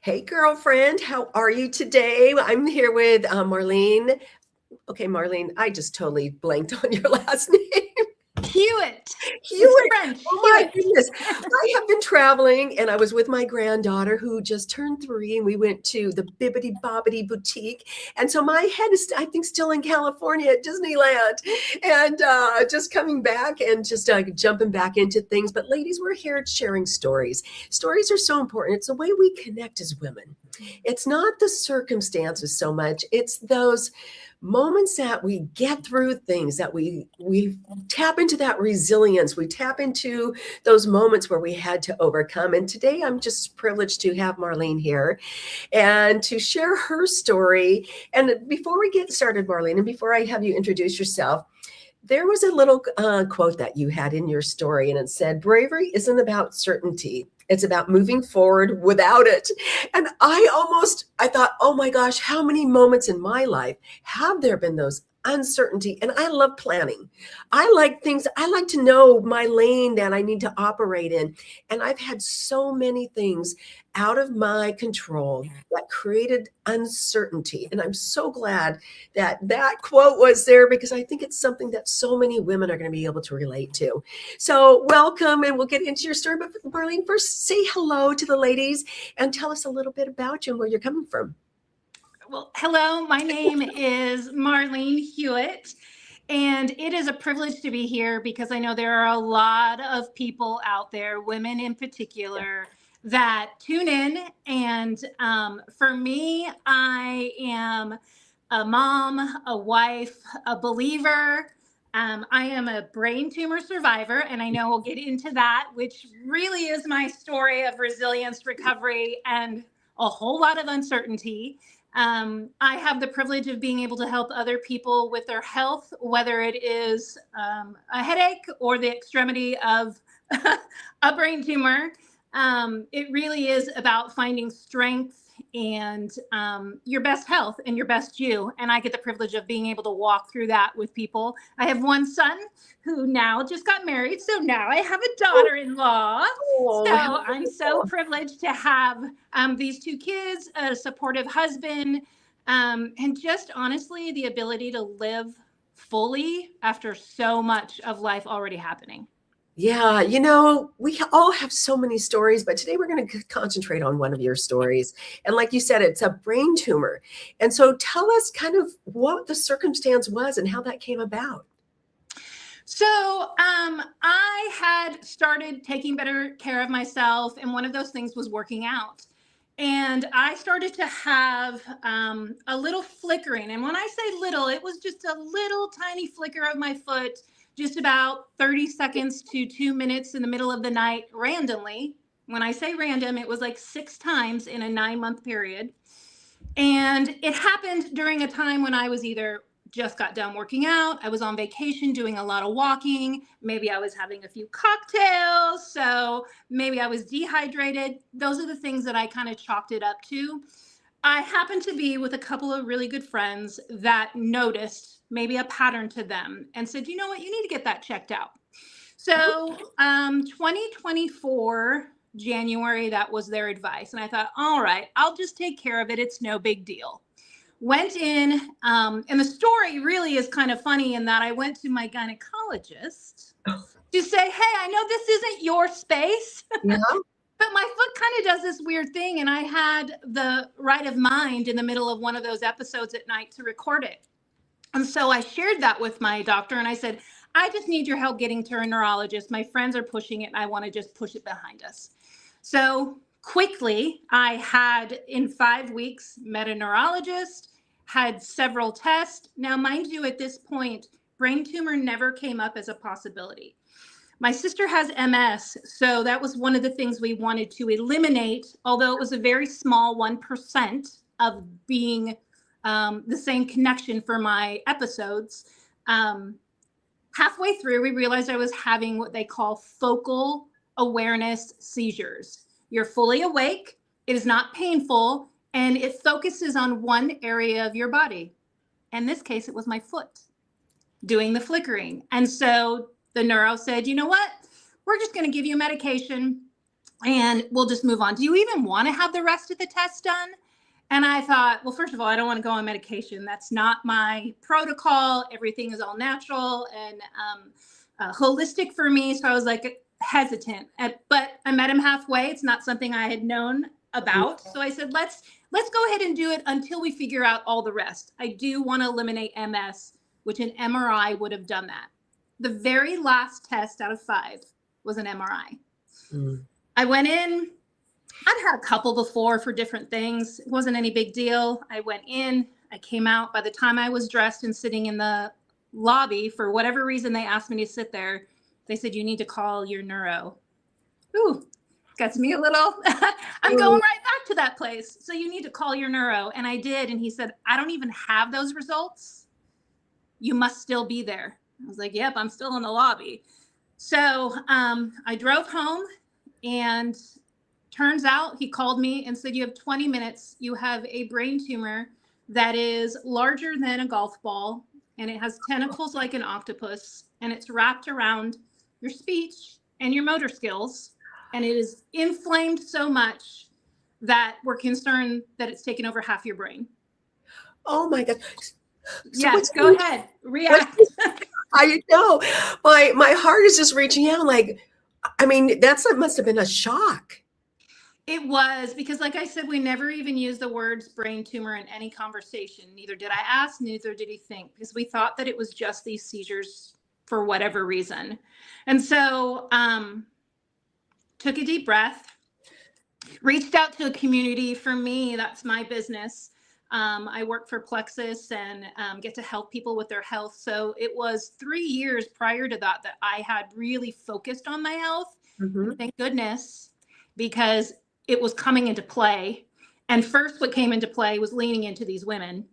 Hey, girlfriend, how are you today? I'm here with Marlene. Okay, Marlene, I just totally blanked on your last name. Hewitt. It's Hewitt. French. Oh my Hewitt. goodness. I have been traveling and I was with my granddaughter who just turned 3 and we went to the Bibbidi Bobbidi Boutique. And so my head is, I think, still in California at Disneyland and just coming back and just jumping back into things. But ladies, we're here sharing stories. Stories are so important. It's the way we connect as women. It's not the circumstances so much. It's those moments that we get through things that we tap into that resilience. We tap into those moments where we had to overcome. And today I'm just privileged to have Marlene here and to share her story. And before we get started, Marlene, and before I have you introduce yourself, there was a little quote that you had in your story, and it said, bravery isn't about certainty. It's about moving forward without it. And I thought, oh my gosh, how many moments in my life have there been those uncertainty? And I love planning. I like things, I like to know my lane that I need to operate in. And I've had so many things out of my control that created uncertainty. And I'm so glad that that quote was there because I think it's something that so many women are going to be able to relate to. So welcome, and we'll get into your story. But Marlene, first say hello to the ladies and tell us a little bit about you and where you're coming from. Well, hello. My name is Marlene Hughett, and it is a privilege to be here because I know there are a lot of people out there, women in particular, that tune in. And for me, I am a mom, a wife, a believer. I am a brain tumor survivor, and I know we'll get into that, which really is my story of resilience, recovery, and a whole lot of uncertainty. I have the privilege of being able to help other people with their health, whether it is a headache or the extremity of a brain tumor. It really is about finding strength and your best health and your best you. And I get the privilege of being able to walk through that with people. I have one son who now just got married. So now I have a daughter-in-law. So Oh, how I'm so privileged to have these two kids, a supportive husband, and just honestly, the ability to live fully after so much of life already happening. yeah, we all have so many stories, but today we're going to concentrate on one of your stories. And like you said, it's a brain tumor. And so tell us kind of what the circumstance was and how that came about. So I had started taking better care of myself, and one of those things was working out. And I started to have a little flickering. And when I say little, it was just a little tiny flicker of my foot, just about 30 seconds to 2 minutes in the middle of the night, randomly. When I say random, it was like 6 times in a 9-month period. And it happened during a time when I was either just got done working out, I was on vacation doing a lot of walking, maybe I was having a few cocktails, so maybe I was dehydrated. Those are the things that I kind of chalked it up to. I happened to be with a couple of really good friends that noticed maybe a pattern to them and said, you know what, you need to get that checked out. So 2024 January, that was their advice. And I thought, all right, I'll just take care of it. It's no big deal. Went in, and the story really is kind of funny in that I went to my gynecologist to say, hey, I know this isn't your space, Yeah. but my foot kind of does this weird thing. And I had the right of mind in the middle of one of those episodes at night to record it. And so I shared that with my doctor and I said, I just need your help getting to a neurologist. My friends are pushing it and I want to just push it behind us. So quickly, I had in 5 weeks met a neurologist, had several tests. Now, mind you, at this point, brain tumor never came up as a possibility. My sister has MS, so that was one of the things we wanted to eliminate, although it was a very small 1% of being the same connection for my episodes. Halfway through, we realized I was having what they call focal awareness seizures. You're fully awake, it is not painful, and it focuses on one area of your body. In this case, it was my foot doing the flickering. And so the neuro said, you know what? We're just going to give you medication. and we'll just move on. Do you even want to have the rest of the test done? And I thought, well, first of all, I don't want to go on medication. That's not my protocol. Everything is all natural and holistic for me. So I was like hesitant, but I met him halfway. It's not something I had known about. So I said, let's go ahead and do it until we figure out all the rest. I do want to eliminate MS, which an MRI would have done that. The very last test out of 5 was an MRI. I went in. I'd had a couple before for different things. It wasn't any big deal. I went in, I came out. By the time I was dressed and sitting in the lobby, for whatever reason, they asked me to sit there. They said, you need to call your neuro. Ooh, gets me a little, I'm going right back to that place. So you need to call your neuro. And I did. And he said, I don't even have those results. You must still be there. I was like, yep, I'm still in the lobby. So I drove home, and turns out he called me and said, you have 20 minutes. You have a brain tumor that is larger than a golf ball, and it has tentacles like an octopus, and it's wrapped around your speech and your motor skills. And it is inflamed so much that we're concerned that it's taken over half your brain. Oh my God. Yes, go ahead. React. I know. My heart is just reaching out. Like, I mean, that must have been a shock. It was, because like I said, we never even used the words brain tumor in any conversation. Neither did I ask, neither did he think, because we thought that it was just these seizures for whatever reason. And so took a deep breath, reached out to a community. For me, that's my business. I work for Plexus and get to help people with their health. So it was 3 years prior to that I had really focused on my health. Thank goodness, because it was coming into play. And first, what came into play was leaning into these women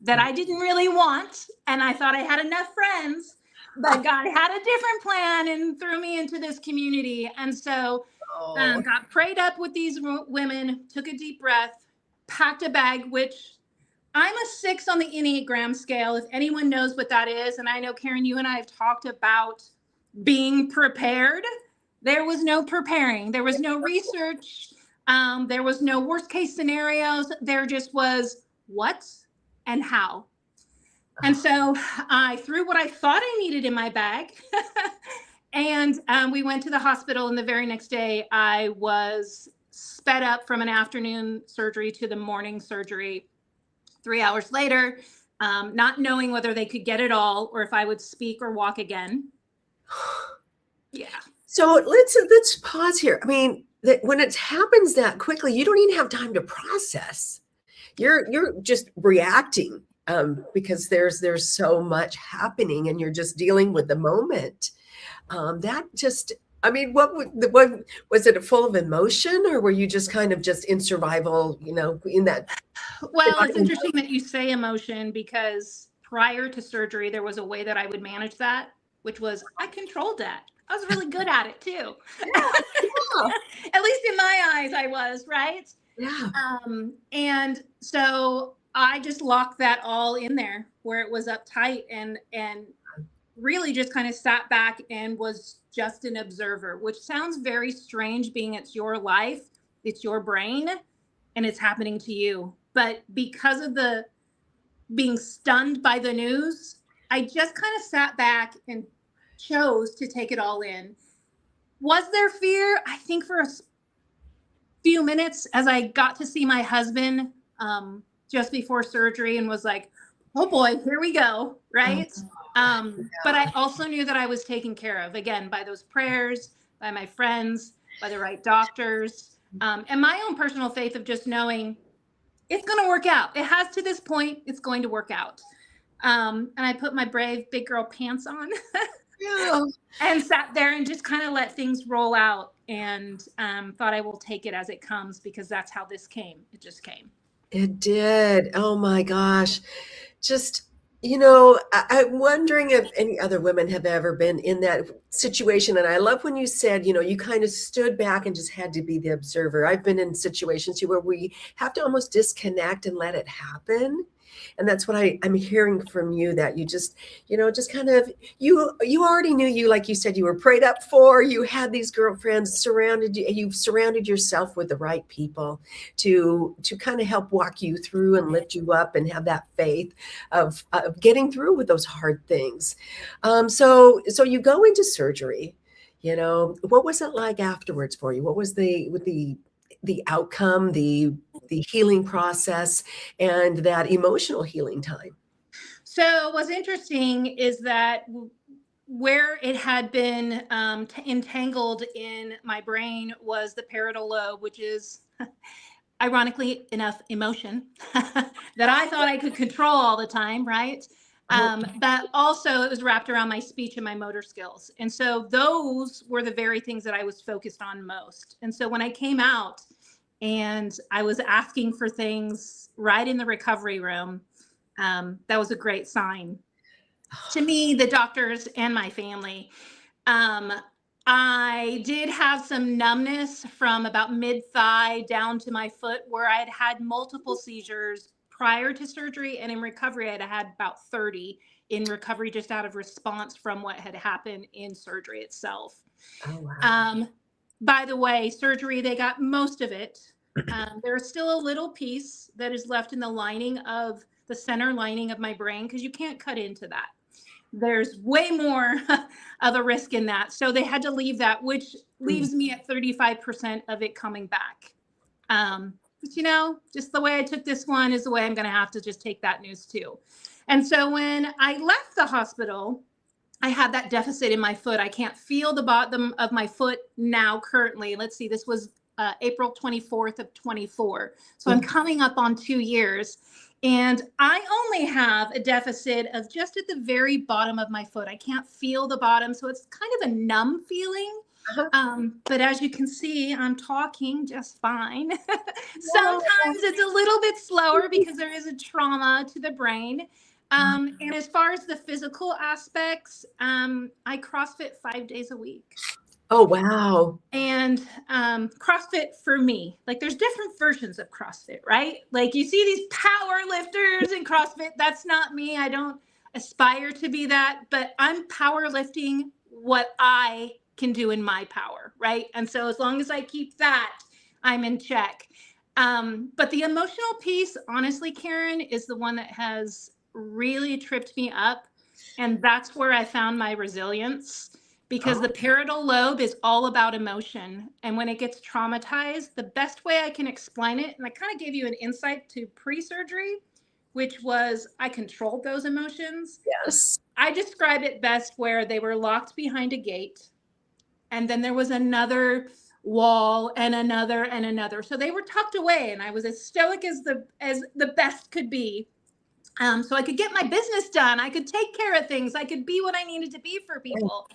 that I didn't really want. And I thought I had enough friends, but God had a different plan and threw me into this community. And so got prayed up with these women, took a deep breath, packed a bag, which I'm a 6 on the Enneagram scale, if anyone knows what that is. And I know, Karen, you and I have talked about being prepared. There was no preparing. There was no research. There was no worst case scenarios. There just was what and how. And so I threw what I thought I needed in my bag. And we went to the hospital. And the very next day, I was sped up from an afternoon surgery to the morning surgery 3 hours later, not knowing whether they could get it all or if I would speak or walk again. Yeah. So let's pause here. I mean, when it happens that quickly, you don't even have time to process. You're just reacting because there's so much happening, and you're just dealing with the moment. That just, I mean, what was it? Full of emotion, or were you just kind of just in survival? In that. Well, it's interesting that you say emotion, because prior to surgery, there was a way that I would manage that, which was I controlled that. I was really good at it too. Yeah. At least in my eyes, I was, right? Yeah. And so I just locked that all in there where it was uptight, and really just kind of sat back and was just an observer, which sounds very strange, being it's your life, it's your brain, and it's happening to you. But because of the being stunned by the news, I just kind of sat back and chose to take it all in. Was there fear? I think for a few minutes, as I got to see my husband just before surgery, and was like, oh boy, here we go, right? But I also knew that I was taken care of, again, by those prayers, by my friends, by the right doctors, and my own personal faith of just knowing it's going to work out. It has to this point, it's going to work out. And I put my brave big girl pants on. Yeah. And sat there and just kind of let things roll out, and thought I will take it as it comes, because that's how this came. It just came. It did. Oh my gosh. Just, I'm wondering if any other women have ever been in that situation. And I love when you said, you kind of stood back and just had to be the observer. I've been in situations where we have to almost disconnect and let it happen. And that's what I'm hearing from you, that you just, just kind of, you already knew, like you said, you were prayed up for, you had these girlfriends surrounded you, and you've surrounded yourself with the right people to kind of help walk you through and lift you up and have that faith of getting through with those hard things. So you go into surgery, what was it like afterwards for you? What was the outcome, the healing process, and that emotional healing time? So what's interesting is that where it had been entangled in my brain was the parietal lobe, which is ironically enough emotion that I thought I could control all the time, right? But also it was wrapped around my speech and my motor skills. And so those were the very things that I was focused on most. And so when I came out and I was asking for things right in the recovery room, that was a great sign to me, the doctors, and my family. I did have some numbness from about mid-thigh down to my foot, where I had had multiple seizures prior to surgery, and in recovery I had about 30 in recovery, just out of response from what had happened in surgery itself. Oh, wow. By the way, surgery, they got most of it. There's still a little piece that is left in the lining of the center lining of my brain, because you can't cut into that. There's way more of a risk in that. So they had to leave that, which leaves me at 35% of it coming back. But just the way I took this one is the way I'm going to have to just take that news too. And so when I left the hospital, I had that deficit in my foot. I can't feel the bottom of my foot now currently. Let's see, this was April 24th of 24. So I'm coming up on 2 years. And I only have a deficit of just at the very bottom of my foot. I can't feel the bottom. So it's kind of a numb feeling. But as you can see, I'm talking just fine. Sometimes it's a little bit slower because there is a trauma to the brain. And as far as the physical aspects, I CrossFit 5 days a week. Oh, wow. And CrossFit for me, like, there's different versions of CrossFit, right? Like, you see these power lifters in CrossFit. That's not me. I don't aspire to be that, but I'm powerlifting what I can do in my power, right? And so as long as I keep that, I'm in check. But the emotional piece, honestly, Karen, is the one that has really tripped me up. And that's where I found my resilience. Because the parietal lobe is all about emotion. And when it gets traumatized, the best way I can explain it, and I kind of gave you an insight to pre-surgery, which was I controlled those emotions. Yes. I describe it best where they were locked behind a gate, and then there was another wall and another and another. So they were tucked away, and I was as stoic as the best could be. So I could get my business done. I could take care of things. I could be what I needed to be for people.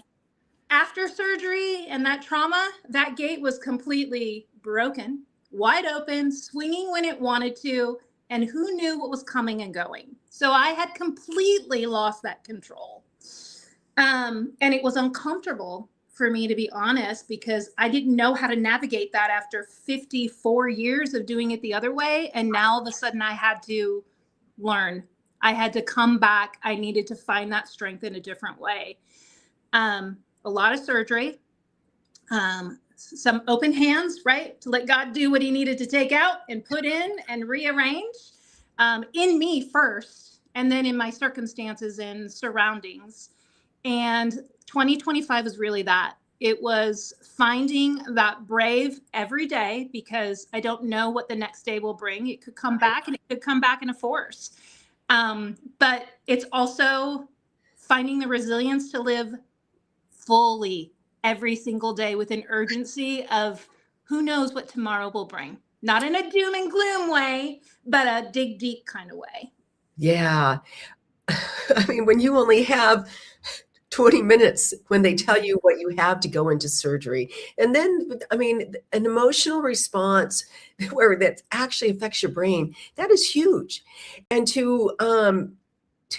After surgery and that trauma, that gate was completely broken, wide open, swinging when it wanted to, and who knew what was coming and going. So I had completely lost that control. And it was uncomfortable for me, to be honest, because I didn't know how to navigate that after 54 years of doing it the other way. And now all of a sudden I had to learn. I had to come back. I needed to find that strength in a different way. A lot of surgery, some open hands, right? To let God do what he needed to take out and put in and rearrange in me first, and then in my circumstances and surroundings. And 2025 was really that. It was finding that brave every day, because I don't know what the next day will bring. It could come back, and it could come back in a force. But it's also finding the resilience to live fully every single day with an urgency of who knows what tomorrow will bring. Not in a doom and gloom way, but a dig deep kind of way. Yeah. I mean, when you only have 20 minutes when they tell you what you have to go into surgery. And then, I mean, an emotional response where that actually affects your brain, that is huge. And to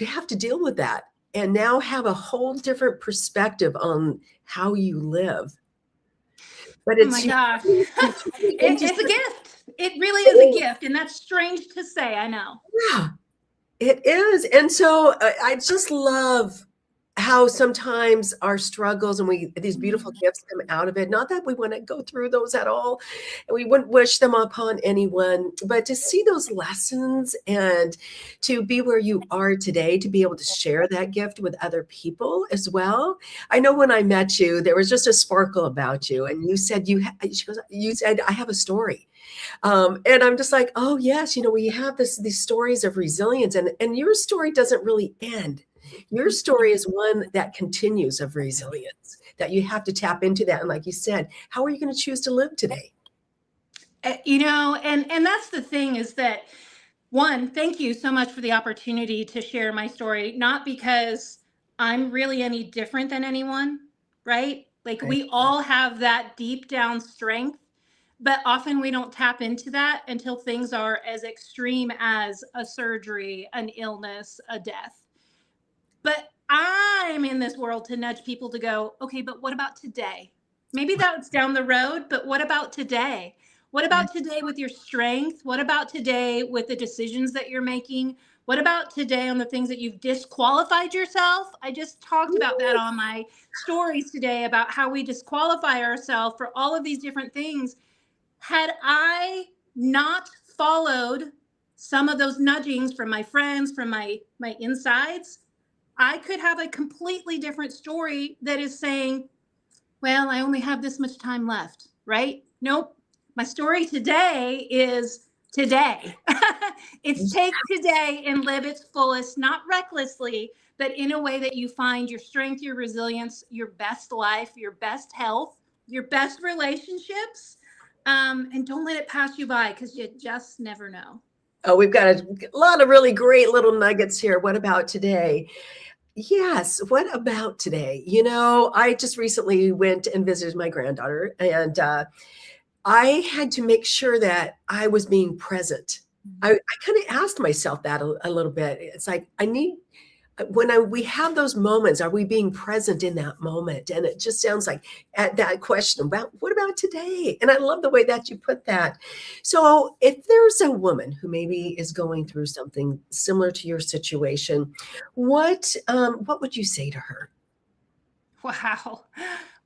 have to deal with that and now have a whole different perspective on how you live. But Oh my gosh. It's a gift. It really is a gift. And that's strange to say, I know. Yeah. It is. And so I just love how sometimes our struggles and these beautiful gifts come out of it. Not that we want to go through those at all, and we wouldn't wish them upon anyone, but to see those lessons and to be where you are today, to be able to share that gift with other people as well. I know when I met you, there was just a sparkle about you, and you said she goes, you said, I have a story. And I'm just like, oh yes, we have these stories of resilience, and your story doesn't really end. Your story is one that continues of resilience, that you have to tap into that. And like you said, how are you going to choose to live today? And that's the thing is that, one, thank you so much for the opportunity to share my story, not because I'm really any different than anyone, right? Like Right. we all have that deep down strength, but often we don't tap into that until things are as extreme as a surgery, an illness, a death. But I'm in this world to nudge people to go, okay, but what about today? Maybe that's down the road, but what about today? What Yeah. about today with your strength? What about today with the decisions that you're making? What about today on the things that you've disqualified yourself? I just talked about that on my stories today about how we disqualify ourselves for all of these different things. Had I not followed some of those nudgings from my friends, from my insides, I could have a completely different story that is saying, well, I only have this much time left, right? Nope. My story today is today. It's take today and live its fullest, not recklessly, but in a way that you find your strength, your resilience, your best life, your best health, your best relationships. And don't let it pass you by because you just never know. Oh, we've got a lot of really great little nuggets here. What about today? Yes. What about today? I just recently went and visited my granddaughter, and I had to make sure that I was being present. I kind of asked myself that a little bit. It's like, we have those moments, are we being present in that moment? And it just sounds like at that question about what about today? And I love the way that you put that. So if there's a woman who maybe is going through something similar to your situation, what would you say to her? Wow.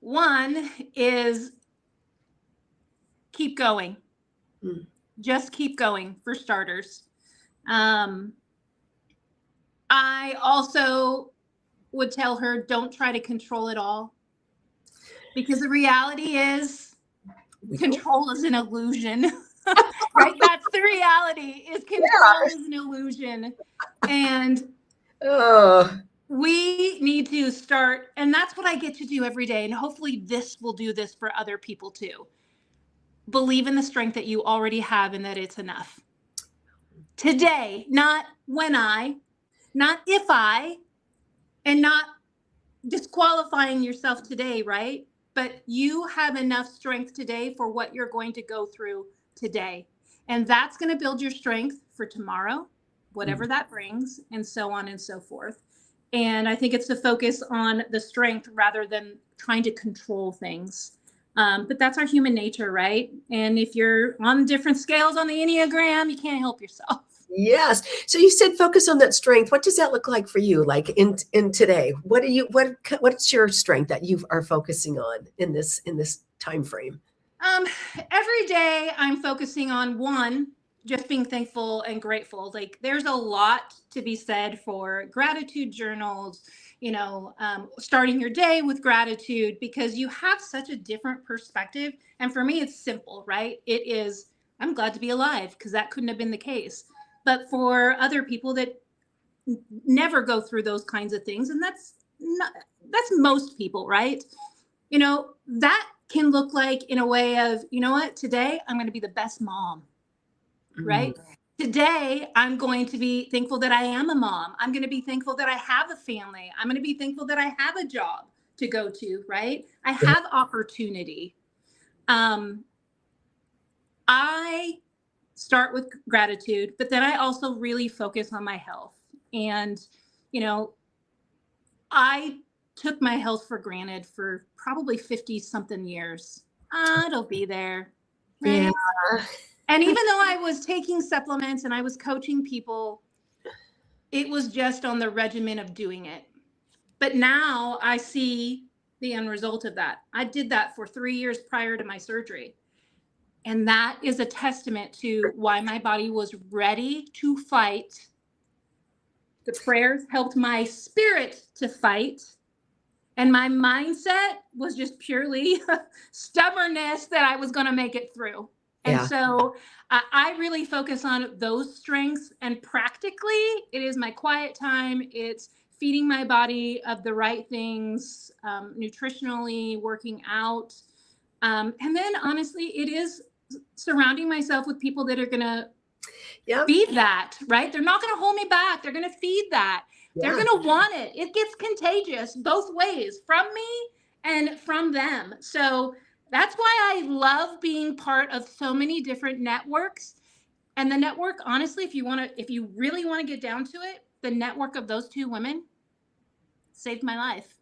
One is keep going. Mm. Just keep going for starters. Um, I also would tell her don't try to control it all because the reality is We can. control is an illusion. Right? That's the reality is control Yeah. is an illusion. And Oh, we need to start, and that's what I get to do every day. And hopefully this will do this for other people too. Believe in the strength that you already have and that it's enough. Today, not when not if and not disqualifying yourself today, right? But you have enough strength today for what you're going to go through today. And that's going to build your strength for tomorrow, whatever that brings, and so on and so forth. And I think it's to focus on the strength rather than trying to control things. But that's our human nature, right? And if you're on different scales on the Enneagram, you can't help yourself. yes. So you said focus on that strength. What does that look like for you? Like in today, what's your strength that you are focusing on in this time frame? Um, every day I'm focusing on one, just being thankful and grateful. Like there's a lot to be said for gratitude journals, starting your day with gratitude because you have such a different perspective. And for me, it's simple, right? It is, I'm glad to be alive because that couldn't have been the case. But for other people that never go through those kinds of things, and that's most people, right? That can look like in a way of, you know what, today I'm going to be the best mom, Mm, right? Today I'm going to be thankful that I am a mom. I'm going to be thankful that I have a family. I'm going to be thankful that I have a job to go to, right? I yeah. have opportunity. um I start with gratitude, but then I also really focus on my health. And you know I took my health for granted for probably 50 something years. It'll be there, Yeah. right? And even though I was taking supplements and I was coaching people, it was just on the regimen of doing it. But now I see the end result of that. I did that for 3 years prior to my surgery. And that is a testament to why my body was ready to fight. The prayers helped my spirit to fight. And my mindset was just purely stubbornness that I was going to make it through. And Yeah. so I really focus on those strengths. And practically, it is my quiet time. It's feeding my body of the right things, nutritionally, working out. And then honestly, it is surrounding myself with people that are going to feed that, right? They're not going to hold me back. They're going to feed that. They're going to want it. It gets contagious both ways, from me and from them. So that's why I love being part of so many different networks. And the network, honestly, if you really want to get down to it, the network of those two women saved my life.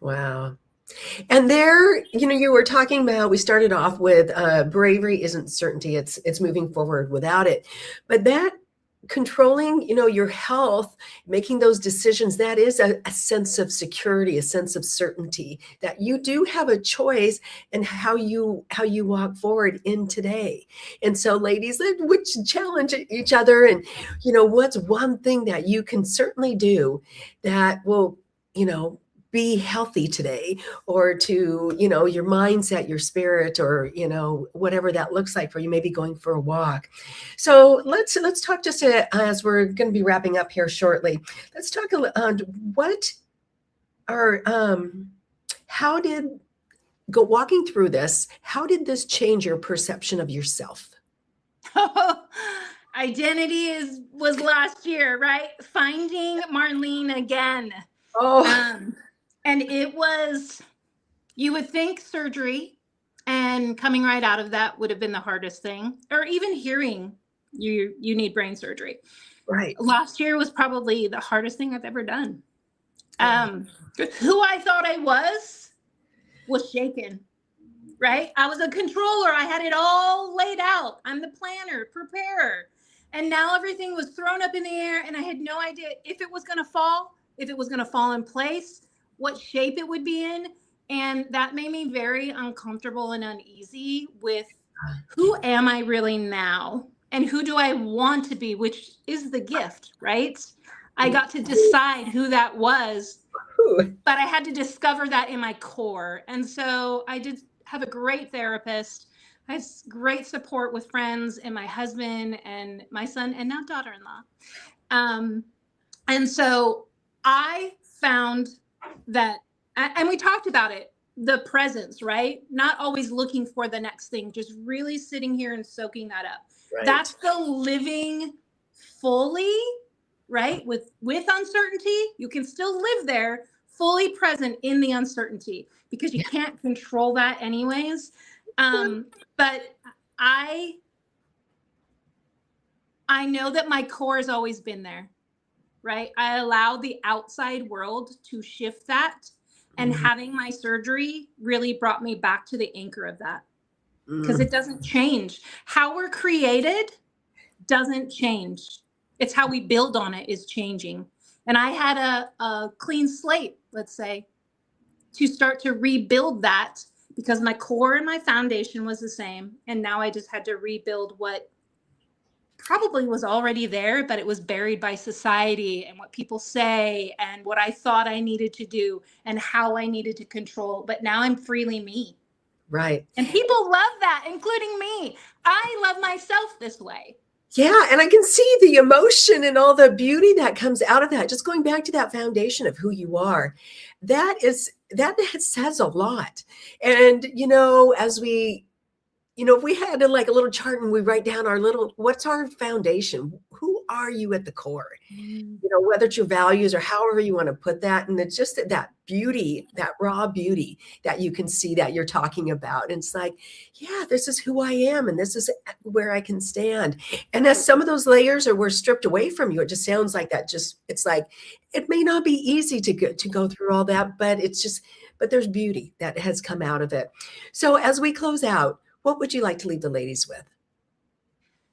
Wow. And there, you were talking about, we started off with bravery isn't certainty. It's moving forward without it. But that controlling, your health, making those decisions, that is a sense of security, a sense of certainty that you do have a choice in how you walk forward in today. And so ladies, would challenge each other, and, what's one thing that you can certainly do that will, be healthy today, or to, your mindset, your spirit, or, whatever that looks like for you, maybe going for a walk. So let's talk just as we're going to be wrapping up here shortly. Let's talk what are, how did walking through this, how did this change your perception of yourself? Identity was last year, right? Finding Marlene again. And it was, you would think surgery and coming right out of that would have been the hardest thing, or even hearing you need brain surgery. Right. Last year was probably the hardest thing I've ever done. Who I thought I was shaken, right? I was a controller. I had it all laid out. I'm the planner, preparer. And now everything was thrown up in the air, and I had no idea if it was going to fall in place, what shape it would be in. And that made me very uncomfortable and uneasy with who am I really now? And who do I want to be, which is the gift, right? I got to decide who that was, but I had to discover that in my core. And so I did have a great therapist. I have great support with friends and my husband and my son and now daughter-in-law. And so I found that, and we talked about it, the presence, right? Not always looking for the next thing, just really sitting here and soaking that up. Right. That's the living fully, right? With uncertainty, you can still live there fully present in the uncertainty, because you can't control that anyways. But I know that my core has always been there, right? I allowed the outside world to shift that. And having my surgery really brought me back to the anchor of that, because it doesn't change. How we're created doesn't change. It's how we build on it is changing. And I had a clean slate, let's say, to start to rebuild that, because my core and my foundation was the same. And now I just had to rebuild what probably was already there, but it was buried by society and what people say and what I thought I needed to do and how I needed to control. But now I'm freely me. Right. And people love that, including me. I love myself this way. Yeah. And I can see the emotion and all the beauty that comes out of that. Just going back to that foundation of who you are, that says a lot. And, as we, if we had like a little chart and we write down what's our foundation? Who are you at the core? Whether it's your values or however you want to put that. And it's just that beauty, that raw beauty that you can see that you're talking about. And it's like, yeah, this is who I am. And this is where I can stand. And as some of those layers were stripped away from you, it just sounds like that. It's like, it may not be easy to go through all that, but there's beauty that has come out of it. So as we close out, what would you like to leave the ladies with?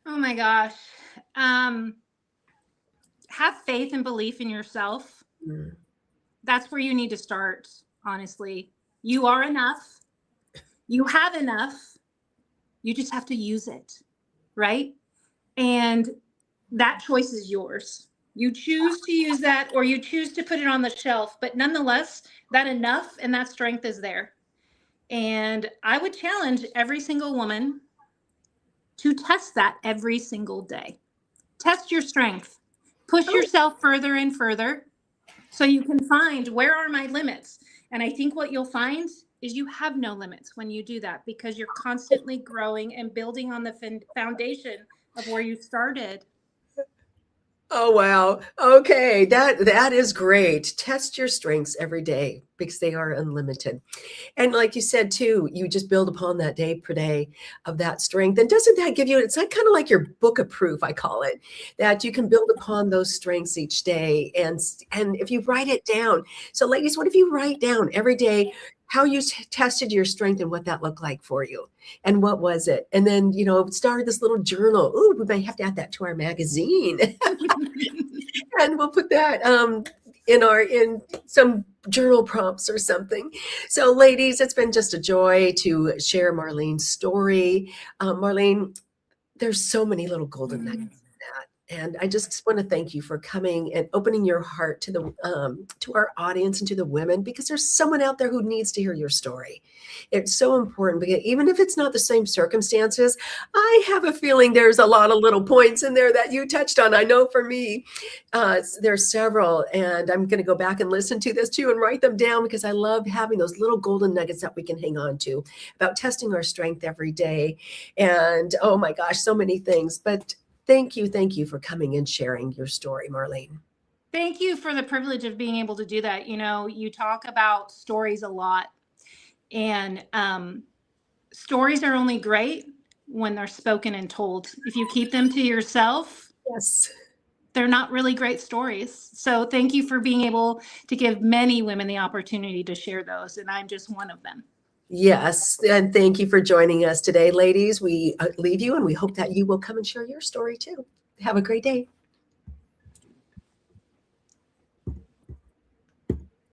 Oh my gosh. have faith and belief in yourself. Mm. That's where you need to start, honestly. You are enough. You have enough. You just have to use it, right? And that choice is yours. You choose to use that or you choose to put it on the shelf, but nonetheless, that enough and that strength is there. And I would challenge every single woman to test that every single day. Test your strength, push Oh, yourself further and further so you can find where are my limits. And I think what you'll find is you have no limits when you do that because you're constantly growing and building on the foundation of where you started. oh wow. Okay, that is great. Test your strengths every day because they are unlimited. And like you said too, you just build upon that day per day of that strength. And doesn't that give you, it's like kind of like your book of proof, I call it, that you can build upon those strengths each day. And if you write it down. So ladies, what if you write down every day how you tested your strength and what that looked like for you? And what was it? And then, start this little journal. Ooh, we might have to add that to our magazine. And we'll put that in some journal prompts or something. So ladies, it's been just a joy to share Marlene's story. Marlene, there's so many little golden nuggets in that. And I just want to thank you for coming and opening your heart to our audience and to the women, because there's someone out there who needs to hear your story. It's so important because even if it's not the same circumstances, I have a feeling there's a lot of little points in there that you touched on. I know for me, there's several, and I'm going to go back and listen to this too and write them down because I love having those little golden nuggets that we can hang on to about testing our strength every day. And oh my gosh, so many things. But thank you for coming and sharing your story, Marlene. Thank you for the privilege of being able to do that. You talk about stories a lot, and stories are only great when they're spoken and told. If you keep them to yourself, Yes. they're not really great stories. So thank you for being able to give many women the opportunity to share those, and I'm just one of them. Yes. And thank you for joining us today, ladies. We leave you and we hope that you will come and share your story too. Have a great day.